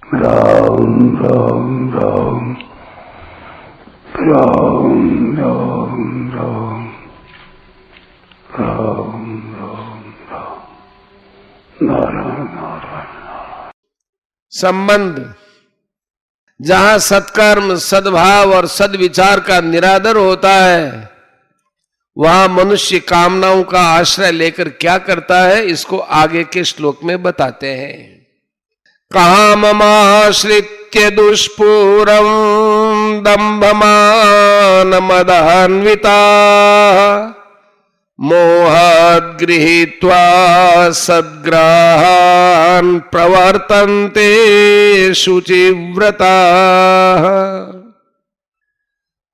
राम राम राम राम राम राम राम राम राम नारायण नारायण। संबंध जहां सत्कर्म, सद्भाव और सद्विचार का निरादर होता है, वहां मनुष्य कामनाओं का आश्रय लेकर क्या करता है, इसको आगे के श्लोक में बताते हैं। काममाश्रित्य दुष्पूरं दंभमान मदान्विता मोहाद् गृहीत्वा सद्ग्राहान् प्रवर्तन्ते शुचिव्रता।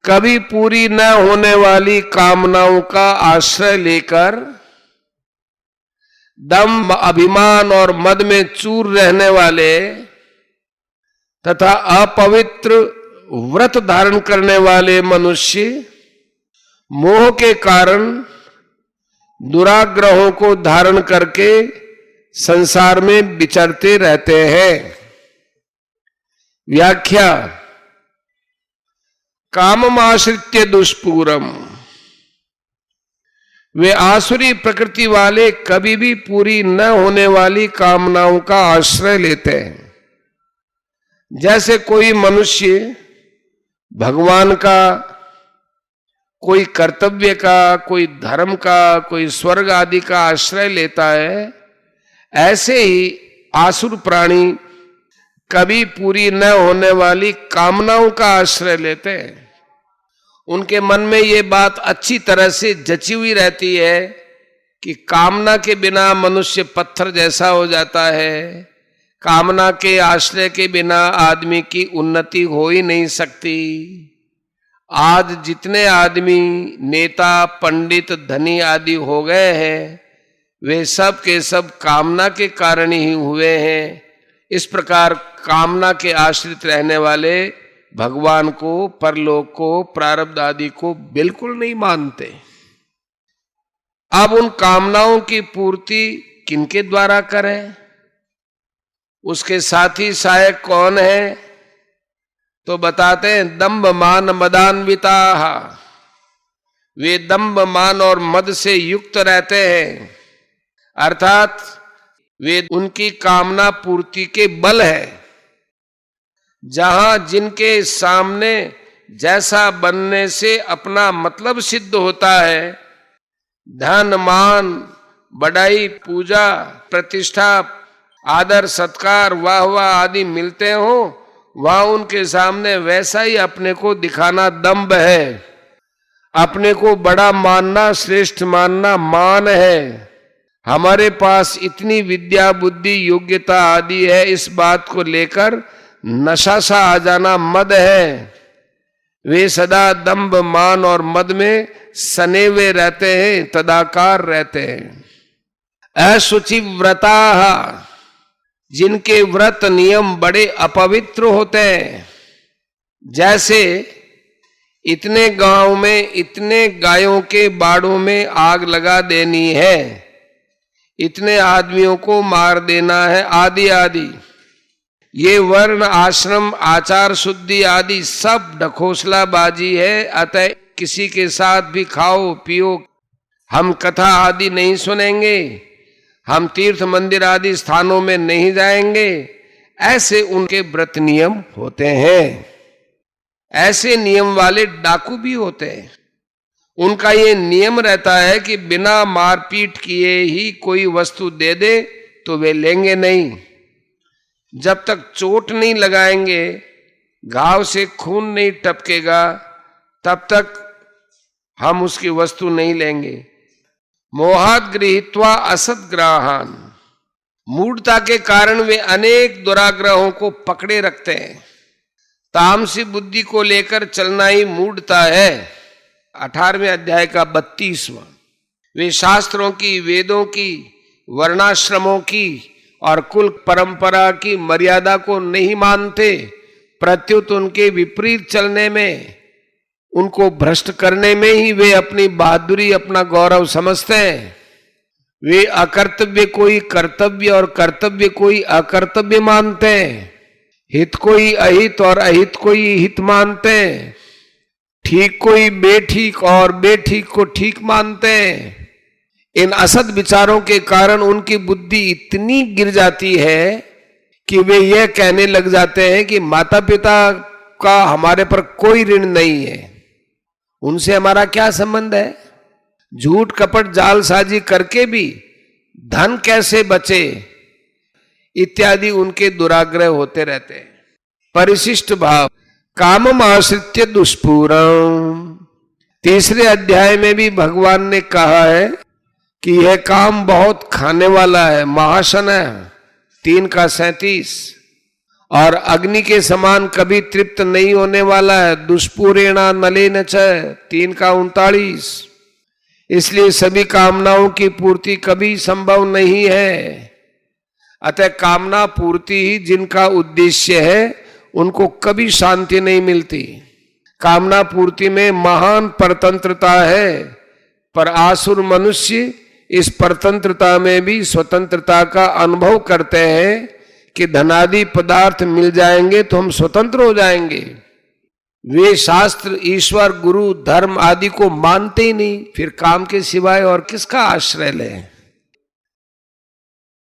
कभी पूरी न होने वाली कामनाओं का आश्रय लेकर दम्भ, अभिमान और मद में चूर रहने वाले तथा अपवित्र व्रत धारण करने वाले मनुष्य मोह के कारण दुराग्रहों को धारण करके संसार में विचरते रहते हैं। व्याख्या। काममाश्रित्य दुष्पूरम, वे आसुरी प्रकृति वाले कभी भी पूरी न होने वाली कामनाओं का आश्रय लेते हैं। जैसे कोई मनुष्य भगवान का, कोई कर्तव्य का, कोई धर्म का, कोई स्वर्ग आदि का आश्रय लेता है, ऐसे ही आसुर प्राणी कभी पूरी न होने वाली कामनाओं का आश्रय लेते हैं। उनके मन में ये बात अच्छी तरह से जची हुई रहती है कि कामना के बिना मनुष्य पत्थर जैसा हो जाता है, कामना के आश्रय के बिना आदमी की उन्नति हो ही नहीं सकती। आज जितने आदमी नेता, पंडित, धनी आदि हो गए हैं, वे सब के सब कामना के कारण ही हुए हैं। इस प्रकार कामना के आश्रित रहने वाले भगवान को, परलोक को, प्रारब्ध आदि को बिल्कुल नहीं मानते। अब उन कामनाओं की पूर्ति किनके द्वारा करें, उसके साथी सहायक कौन है, तो बताते हैं दंभ मान मदान्विता। वे दंभ, मान और मद से युक्त रहते हैं, अर्थात वे उनकी कामना पूर्ति के बल है। जहां जिनके सामने जैसा बनने से अपना मतलब सिद्ध होता है, धन, मान, बड़ाई, पूजा, प्रतिष्ठा, आदर, सत्कार, वाह वाह आदि मिलते हो, वहां उनके सामने वैसा ही अपने को दिखाना दंभ है। अपने को बड़ा मानना, श्रेष्ठ मानना मान है। हमारे पास इतनी विद्या, बुद्धि, योग्यता आदि है, इस बात को लेकर नशा सा आ जाना मद है। वे सदा दंभ, मान और मद में सने हुए रहते हैं, तदाकार रहते हैं। अशुचि व्रता, जिनके व्रत नियम बड़े अपवित्र होते हैं। जैसे इतने गांव में इतने गायों के बाड़ों में आग लगा देनी है, इतने आदमियों को मार देना है, आदि आदि। ये वर्ण, आश्रम, आचार शुद्धि आदि सब ढकोसलाबाजी है। अतः किसी के साथ भी खाओ पियो, हम कथा आदि नहीं सुनेंगे, हम तीर्थ मंदिर आदि स्थानों में नहीं जाएंगे, ऐसे उनके व्रत नियम होते हैं। ऐसे नियम वाले डाकू भी होते हैं। उनका ये नियम रहता है कि बिना मारपीट किए ही कोई वस्तु दे दे तो वे लेंगे नहीं। जब तक चोट नहीं लगाएंगे, घाव से खून नहीं टपकेगा, तब तक हम उसकी वस्तु नहीं लेंगे। मोहात् गृहीत्वा असद्ग्राहान्, मूढ़ता के कारण वे अनेक दुराग्रहों को पकड़े रखते हैं। तामसी बुद्धि को लेकर चलना ही मूढ़ता है। 18वें अध्याय का 32वां। वे शास्त्रों की, वेदों की, वर्णाश्रमों की और कुल परंपरा की मर्यादा को नहीं मानते, प्रत्युत उनके विपरीत चलने में, उनको भ्रष्ट करने में ही वे अपनी बहादुरी, अपना गौरव समझते हैं। वे अकर्तव्य कोई कर्तव्य और कर्तव्य कोई अकर्तव्य मानते हैं। हित कोई अहित और अहित कोई हित मानते हैं, ठीक कोई बेठीक और बेठीक को ठीक मानते हैं। इन असद विचारों के कारण उनकी बुद्धि इतनी गिर जाती है कि वे यह कहने लग जाते हैं कि माता पिता का हमारे पर कोई ऋण नहीं है, उनसे हमारा क्या संबंध है। झूठ कपट जालसाजी करके भी धन कैसे बचे इत्यादि उनके दुराग्रह होते रहते हैं। परिशिष्ट भाव कामम आश्रित्य दुष्पूरम। तीसरे अध्याय में भी भगवान ने कहा है कि यह काम बहुत खाने वाला है, महाशन है, 3 का 37, और अग्नि के समान कभी तृप्त नहीं होने वाला है, दुष्पूरेणा नलेन च, 3 का 39। इसलिए सभी कामनाओं की पूर्ति कभी संभव नहीं है। अतः कामना पूर्ति ही जिनका उद्देश्य है उनको कभी शांति नहीं मिलती। कामना पूर्ति में महान परतंत्रता है, पर आसुर मनुष्य इस परतंत्रता में भी स्वतंत्रता का अनुभव करते हैं कि धनादि पदार्थ मिल जाएंगे तो हम स्वतंत्र हो जाएंगे। वे शास्त्र, ईश्वर, गुरु, धर्म आदि को मानते ही नहीं, फिर काम के सिवाय और किसका आश्रय लें।